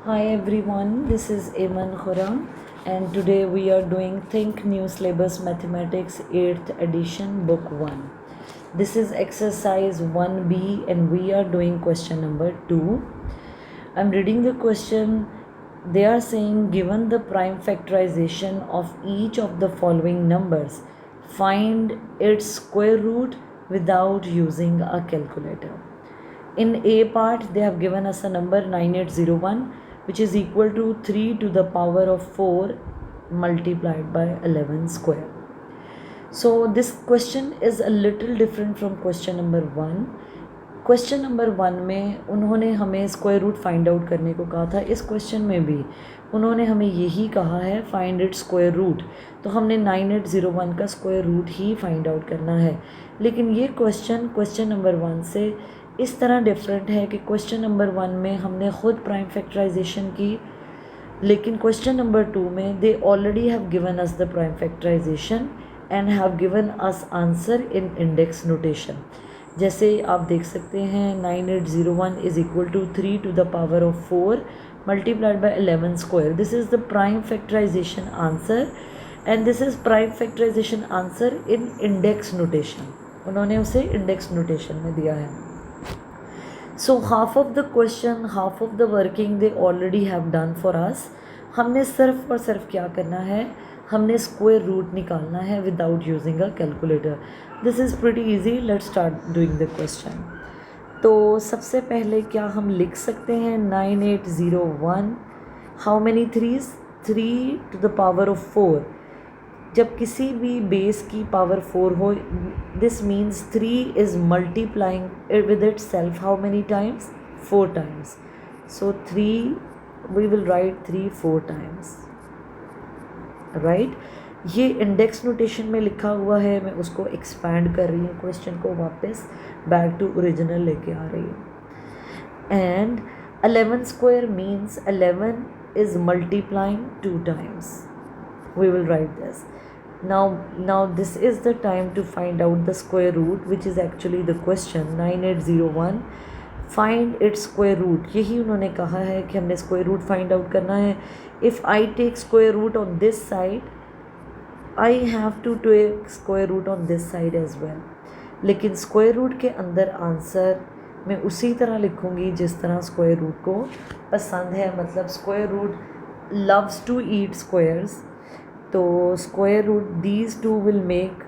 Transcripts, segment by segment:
Hi everyone, this is Eman Khurram and today we are doing Think New Syllabus Mathematics 8th edition book 1. This is exercise 1B and we are doing question number 2. I'm reading the question. They are saying given the prime factorization of each of the following numbers, find its square root without using a calculator. In A part, they have given us a number 9801 which is equal to 3 to the power of 4 multiplied by 11 square. So this question is a little different from question number 1. Question number 1 में उन्होंने हमें square root find out करने को कहा था. इस question में भी उन्होंने हमें यही कहा है फाइंड इट स्क्वायर रूट. तो हमने 9801 का स्क्वायर रूट ही फाइंड आउट करना है. लेकिन ये क्वेश्चन नंबर 1 से इस तरह डिफरेंट है कि क्वेश्चन नंबर 1 में हमने ख़ुद प्राइम फैक्टराइजेशन की, लेकिन क्वेश्चन नंबर 2 में they already have given us the prime factorisation and have given us answer in index notation. जैसे आप देख सकते हैं 9801 is equal to 3 to the power of 4 multiplied by 11 square. This is the prime factorisation answer and this is prime factorisation answer in index notation. उन्होंने उसे index notation में दिया है. So half of the question, half of the working they already have done for us. हमने सिर्फ और सिर्फ क्या करना है, हमने स्क्वायर रूट निकालना है without using a calculator. This is pretty easy. Let's start doing the question. तो सबसे पहले क्या हम लिख सकते हैं 9801 how many threes, 3 to the power of 4. जब किसी भी बेस की पावर 4 हो, this means 3 is multiplying with itself how many times, 4 times. So 3 we will write 3 4 times, right. ये इंडेक्स नोटेशन में लिखा हुआ है. मैं उसको एक्सपैंड कर रही हूँ, क्वेश्चन को वापस बैक टू ओरिजिनल लेके आ रही हूँ. And 11 square means 11 is multiplying 2 times. We will write this. now this is the time to find out the square root, which is actually the question 9801. Find its square root. यही उन्होंने कहा है कि हमने स्क्वायर रूट फाइंड आउट करना है. If I take square root on this side, I have to take square root on this side as well. लेकिन square root के अंदर आंसर मैं उसी तरह लिखूँगी जिस तरह स्क्वायर रूट को पसंद है. मतलब square root loves to eat squares. तो square root these two will make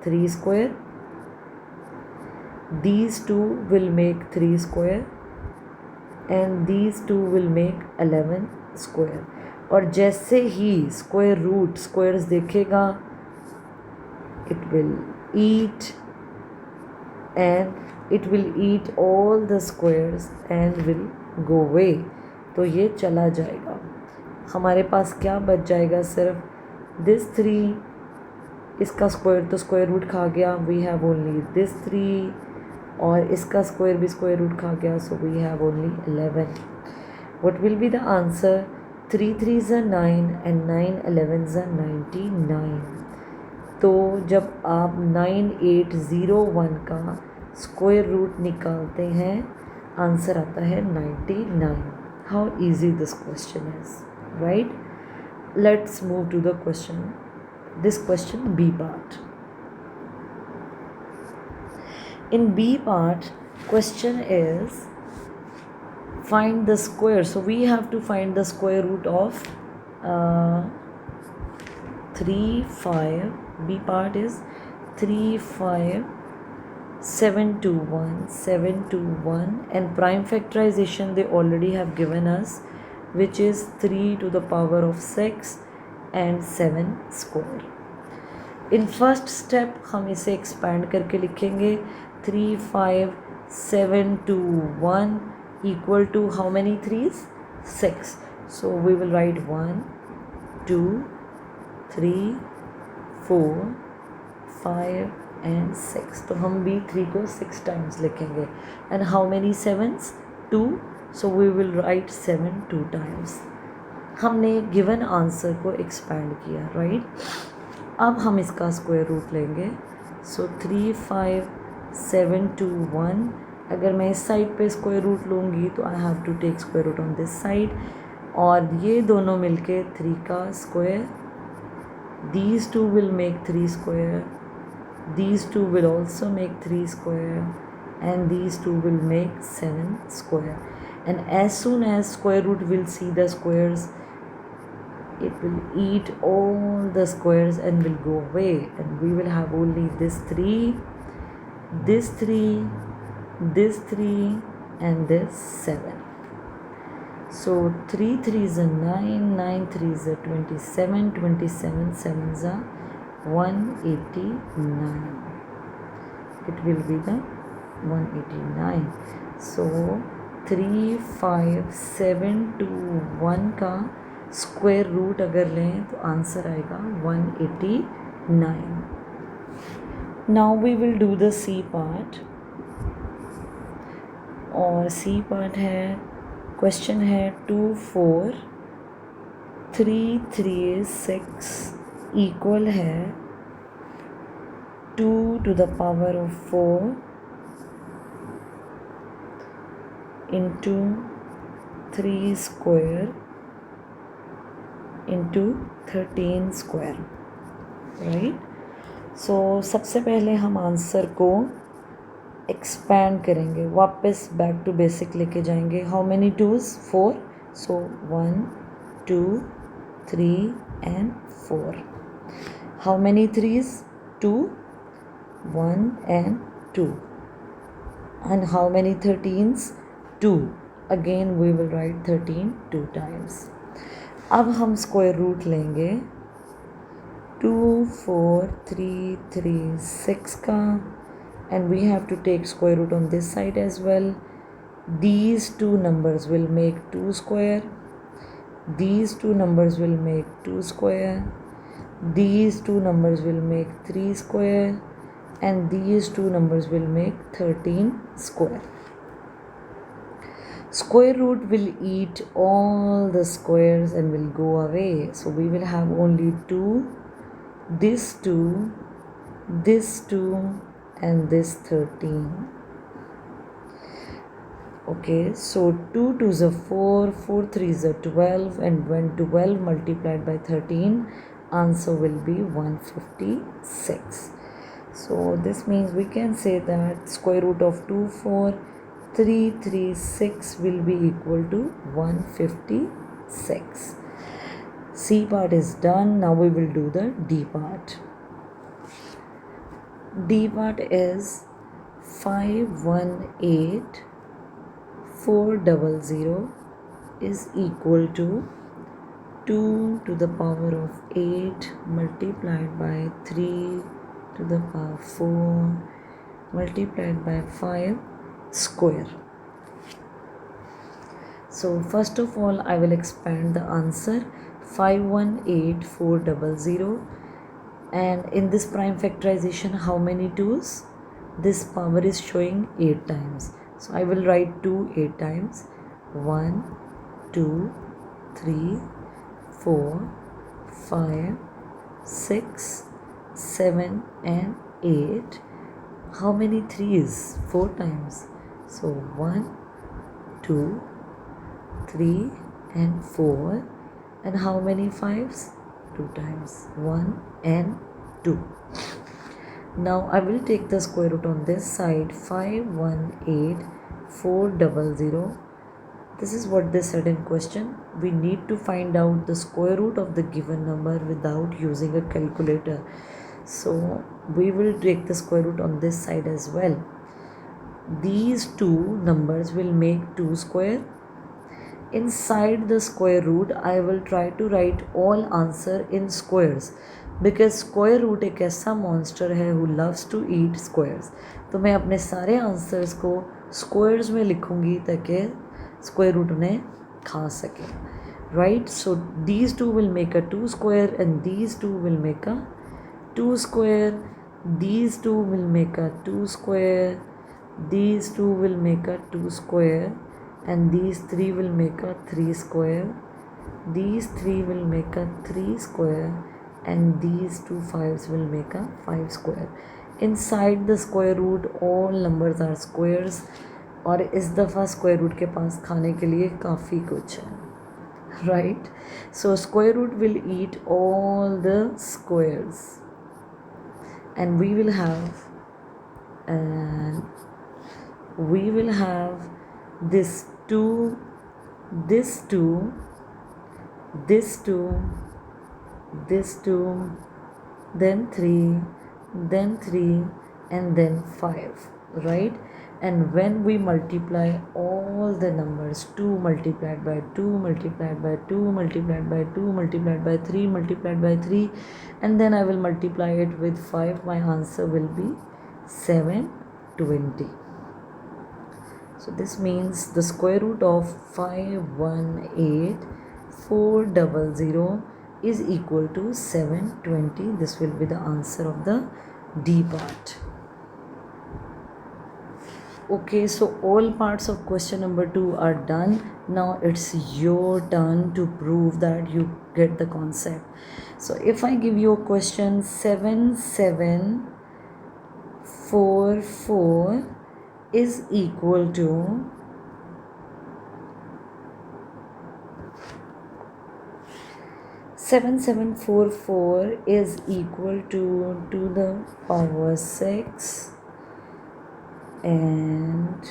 3 square, these two will make 3 square and these two will make 11 square. और जैसे ही स्क्वायर रूट स्क्वायर्स देखेगा, it will eat and it will eat all the squares and will go away. तो ये चला जाएगा. हमारे पास क्या बच जाएगा, सिर्फ this 3. इसका स्क्वायर तो स्क्वायर रूट खा गया, we have only this 3. और इसका स्क्वायर भी स्क्वायर रूट खा गया, so we have only 11. What will be the answer, 3 3s are 9 and 9 11s are 99. तो जब आप 9801 का स्क्वायर रूट निकालते हैं, आंसर आता है 99. How easy this question is, right. Let's move to the question, this question B part. In B part, question is find the square. So we have to find the square root of 3 5. B part is 3 5 7 2 1 7 2 1 and prime factorization they already have given us, which is 3 to the power of 6 and 7 square. In first step हम इसे expand करके लिखेंगे. 3 5 7 2 1 equal to how many 3s, 6. So we will write 1 2 3 4 5 and 6. तो हम भी 3 को 6 times लिखेंगे. And how many 7s, 2. So we will write 7 2 times. हमने given answer को expand किया, right. अब हम इसका स्क्वायर रूट लेंगे. सो 3 5 7 2 1. अगर मैं इस साइड पे स्क्वायर रूट लूँगी तो I have to take square root on this side. और ये दोनों मिलके 3 का square, these two will make 3 square, these two will also make 3 square, and these two will make 7 square. And as soon as square root will see the squares, it will eat all the squares and will go away, and we will have only this 3, this 3, this 3, and this 7. So 3 3s are 9, 9 3s are 27, 27 7s are 189. It will be the 189. So 3 5 7 2 1 का square root अगर लें तो answer आएगा 189. Now we will do the C part. और C part है, question है 2 4 3 3 6 equal है 2 to the power of 4 into 3 square into 13 square, right? So सबसे पहले हम आंसर को एक्सपैंड करेंगे, वापस बैक टू बेसिक लेके जाएंगे. How many twos? 4. So 1 2 3 and 4. How many threes? 2, 1 and 2. And how many 13s? 2. Again we will write 13 2 times. अब हम स्क्वायर रूट लेंगे 2 4 3 3 6 का, and we have to take square root on this side as well. These two numbers will make 2 square, these two numbers will make 2 square, these two numbers will make 3 square, and these two numbers will make 13 square. Square root will eat all the squares and will go away, so we will have only 2, this 2, this 2, and this 13. Okay, so 2 2s are 4, 4 3s are 12, and when 12 multiplied by 13, answer will be 156. So this means we can say that square root of 2 4 3 3 6 will be equal to 156. C part is done. Now we will do the D part. D part is 518 400 is equal to 2 to the power of 8 multiplied by 3 to the power 4 multiplied by 5 square. So first of all I will expand the answer 518 400, and in this prime factorization how many 2's? This power is showing 8 times, so I will write 2 8 times. 1 2 3 4 5 6 7 and 8. How many 3's? 4 times, so 1 2 3 and 4. And how many 5's? 2 times, 1 and 2. Now I will take the square root on this side. 518 400. This is what they said in question. We need to find out the square root of the given number without using a calculator. So we will take the square root on this side as well. These two numbers will make 2 square. Inside the square root I will try to write all answer in squares, because square root एक ऐसा monster है who loves to eat squares. तो मैं अपने सारे answers को squares में लिखूँगी ताकि square root उन्हें खा सके. Right? So these two will make a 2 square, and these two will make a 2 square. These two will make a 2 square. These two will make a 2 square. And these 3 will make a 3 square, these 3 will make a 3 square, and these two 5's will make a 5 square. Inside the square root all numbers are squares, और इस दफ़ा square root के पास खाने के लिए काफ़ी कुछ है. right? So square root will eat all the squares, and and we will have this 2, this 2, this 2, this 2, then 3, then 3, and then 5, right? And when we multiply all the numbers, 2 multiplied by 2 multiplied by 2 multiplied by 2 multiplied by 3 multiplied by 3, and then I will multiply it with 5, my answer will be 720. So this means the square root of 518400 is equal to 720. This will be the answer of the D part. Okay, so all parts of question number 2 are done. Now it's your turn to prove that you get the concept. So if I give you a question, 7744 is equal to 7744 is equal to the power 6 and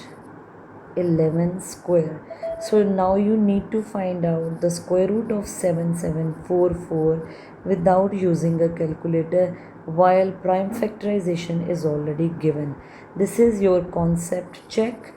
11 square. So now you need to find out the square root of 7744 without using a calculator, while prime factorization is already given. This is your concept check.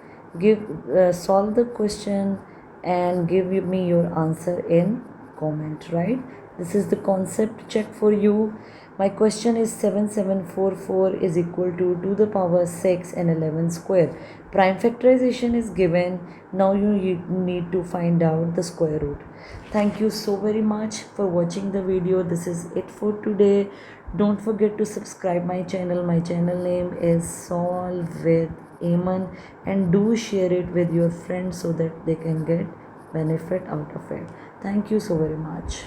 Solve the question and give me your answer in comment, right? This is the concept check for you. My question is 7744 is equal to the power 6 and 11 square. Prime factorization is given. Now you need to find out the square root. Thank you so very much for watching the video. This is it for today. Don't forget to subscribe my channel. My channel name is Solve with Aman, and do share it with your friends so that they can get benefit out of it. Thank you so very much.